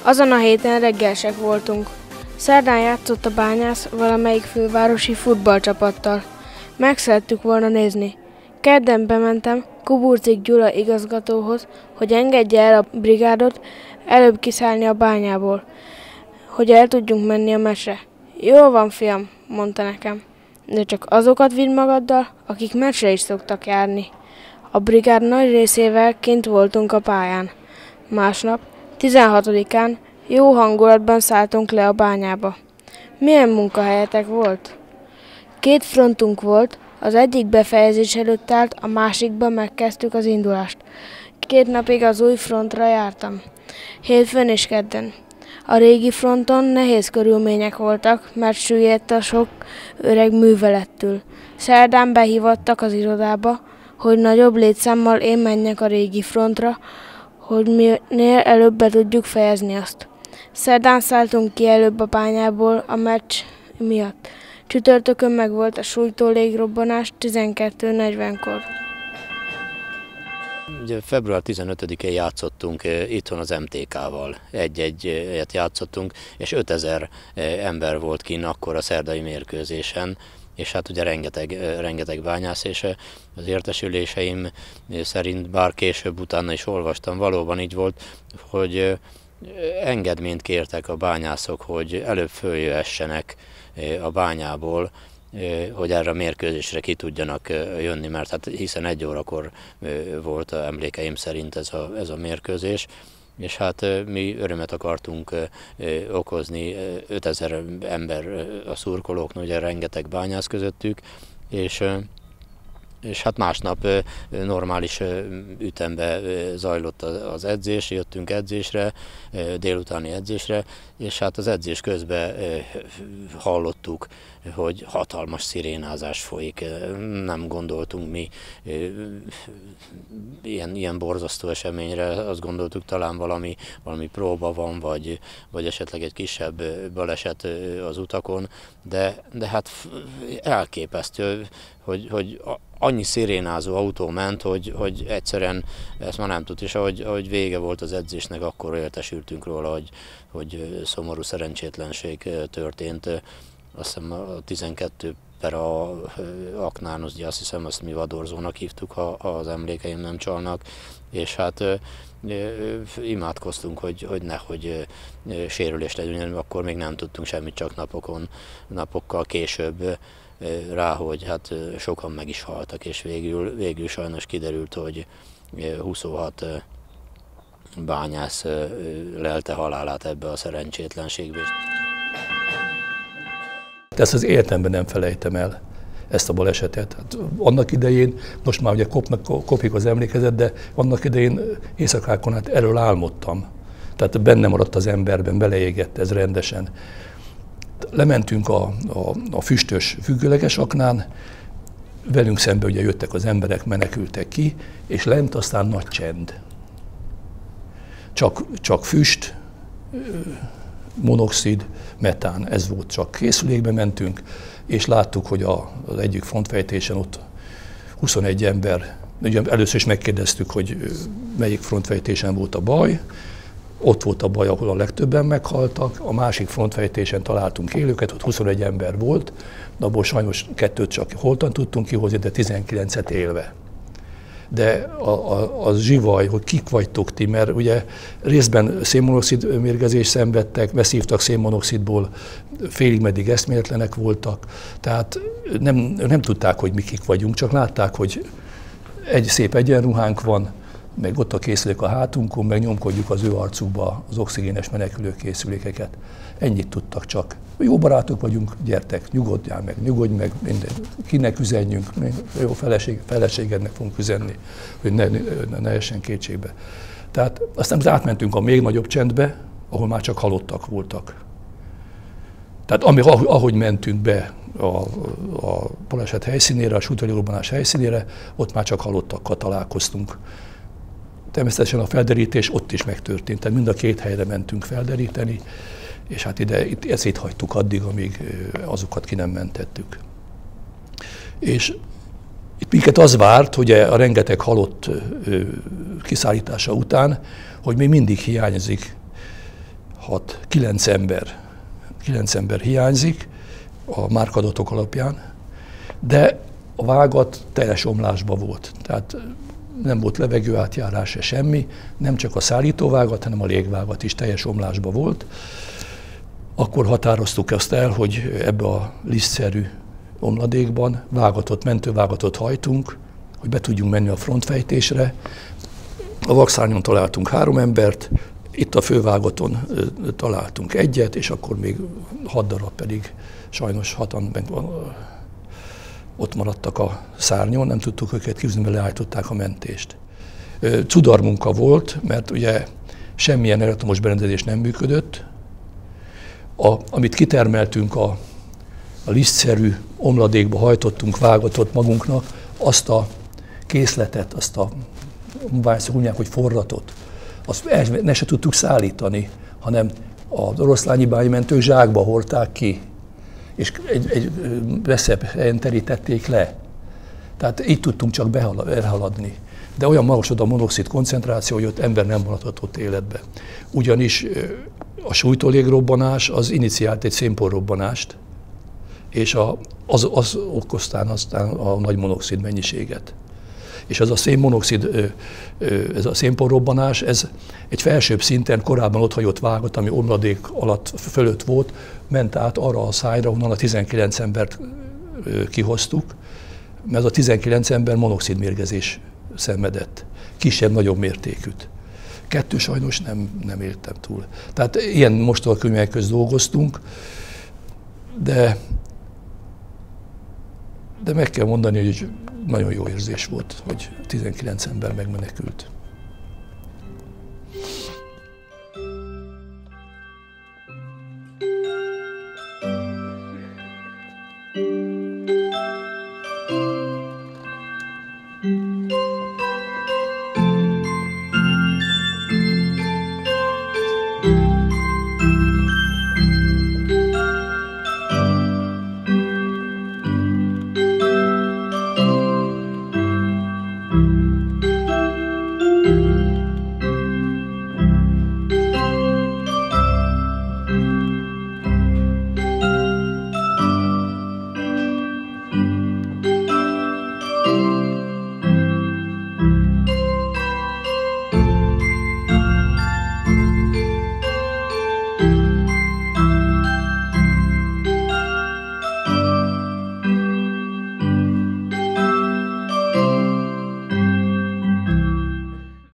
Azon a héten reggelsek voltunk. Szerdán játszott a Bányász valamelyik fővárosi futballcsapattal. Meg szerettük volna nézni. Kedden bementem Kuburcik Gyula igazgatóhoz, hogy engedje el a brigádot előbb kiszállni a bányából, hogy el tudjunk menni a meccsre. Jól van, fiam, mondta nekem, de csak azokat vidd magaddal, akik meccsre is szoktak járni. A brigád nagy részével kint voltunk a pályán. Másnap, 16-án jó hangulatban szálltunk le a bányába. Milyen munkahelyetek volt? 2 frontunk volt, az egyik befejezés előtt állt, a másikban megkezdtük az indulást. 2 napig az új frontra jártam, hétfőn és kedden. A régi fronton nehéz körülmények voltak, mert süllyedt a sok öreg művelettől. Szerdán behívattak az irodába, hogy nagyobb létszámmal én menjek a régi frontra, hogy minél előbb be tudjuk fejezni azt. Szerdán szálltunk ki előbb a bányából a meccs miatt. Csütörtökön meg volt a súlytó légrobbanás 12:40-kor. Ugye február 15-én játszottunk itthon az MTK-val. Egy-egyet játszottunk, és 5000 ember volt kinn akkor a szerdai mérkőzésen, és hát ugye rengeteg bányász, és az értesüléseim szerint, bár később utána is olvastam, valóban így volt, hogy engedményt kértek a bányászok, hogy előbb följöhessenek a bányából, hogy erre a mérkőzésre ki tudjanak jönni, mert hát hiszen 1 órakor volt emlékeim szerint ez a mérkőzés, és hát mi örömet akartunk okozni 5000 ember a szurkolóknak, ugye rengeteg bányász közöttük, és hát másnap normális ütemben zajlott az edzés, jöttünk edzésre, délutáni edzésre, és hát az edzés közben hallottuk, hogy hatalmas szirénázás folyik. Nem gondoltunk mi ilyen borzasztó eseményre, azt gondoltuk, talán valami próba van, vagy esetleg egy kisebb baleset az utakon, de hát elképesztő, hogy annyi szirénázó autó ment, hogy egyszerűen ezt már nem tud, és ahogy vége volt az edzésnek, akkor értesültünk róla, hogy szomorú szerencsétlenség történt. Azt hiszem a 12 per a aknán, azt hiszem, azt mi vadorzónak hívtuk, ha az emlékeim nem csalnak, és hát imádkoztunk, hogy nehogy sérülés legyen, akkor még nem tudtunk semmit, csak napokkal később rá, hogy hát sokan meg is haltak, és végül sajnos kiderült, hogy 26 bányász lelte halálát ebbe a szerencsétlenségbe. Ezt az életemben nem felejtem el, ezt a balesetet. Hát annak idején, most már ugye kopik az emlékezet, de annak idején éjszakákon hát erről álmodtam. Tehát benne maradt az emberben, beleégett ez rendesen. Lementünk a füstös függőleges aknán, velünk szembe ugye jöttek az emberek, menekültek ki, és lent aztán nagy csend. Csak füst, monoxid, metán, ez volt, csak készülékbe mentünk, és láttuk, hogy az egyik frontfejtésen ott 21 ember, ugye először is megkérdeztük, hogy melyik frontfejtésen volt a baj, ott volt a baj, ahol a legtöbben meghaltak, a másik frontfejtésen találtunk élőket, ott 21 ember volt, de abból sajnos 2-t csak holtan tudtunk kihozni, de 19-et élve. De az zsivaj, hogy kik vagytok ti, mert ugye részben szénmonoxid mérgezést szenvedtek, beszívtak szénmonoxidból, félig meddig eszméletlenek voltak, tehát nem tudták, hogy mi kik vagyunk, csak látták, hogy egy szép egyenruhánk van, meg ott a készülék a hátunkon, meg nyomkodjuk az ő arcukba az oxigénes menekülő készülékeket. Ennyit tudtak csak. Jó barátok vagyunk, gyertek, nyugodj meg, minden. Kinek üzenjünk, jó feleségednek fogunk üzenni, hogy ne essen kétségbe. Tehát aztán átmentünk a még nagyobb csendbe, ahol már csak halottak voltak. Tehát ahogy mentünk be a baleset helyszínére, a súlytó légirobbanás helyszínére, ott már csak halottakkal találkoztunk. Természetesen a felderítés ott is megtörtént, tehát mind a 2 helyre mentünk felderíteni, és hát ezt itt hagytuk addig, amíg azokat ki nem mentettük. És itt minket az várt, hogy a rengeteg halott kiszállítása után, hogy még mindig hiányzik 9 ember hiányzik a márkadatok alapján, de a vágat teljes omlásban volt. Tehát nem volt levegőátjárás se semmi, nem csak a szállítóvágat, hanem a légvágat is teljes omlásban volt. Akkor határoztuk azt el, hogy ebbe a lisztszerű omladékban mentővágatot hajtunk, hogy be tudjunk menni a frontfejtésre. A Vakszárnyon találtunk 3 embert, itt a fővágaton találtunk 1-et, és akkor még 6 darab pedig sajnos 6-an ott maradtak a szárnyon, nem tudtuk őket kihozni, mert leállították a mentést. Cudar munka volt, mert ugye semmilyen elektromos berendezés nem működött. Amit kitermeltünk a lisztszerű omladékba hajtottunk vágatot magunknak, azt a készletet, azt a mondják, hogy forratot, azt ne se tudtuk szállítani, hanem az oroszlányi bányamentők zsákba hordták ki, és egy messzebb helyen terítették le. Tehát így tudtunk csak elhaladni. De olyan magas a monoxid koncentráció, hogy ott ember nem maradhatott ott életbe. Ugyanis a sújtólégrobbanás az iniciált egy szénporrobbanást, és az okozta aztán a nagy monoxid mennyiséget. És ez a szénporrobbanás, ez egy felsőbb szinten korábban otthagyott vágat, ami omladék fölött volt, ment át arra a szájra, onnan a 19 embert kihoztuk, mert az a 19 ember monoxidmérgezés szenvedett, kisebb-nagyobb mértékűt. 2 sajnos nem éltem túl. Tehát ilyen mostohakönyvek közt dolgoztunk, de meg kell mondani, hogy nagyon jó érzés volt, hogy 19 ember megmenekült.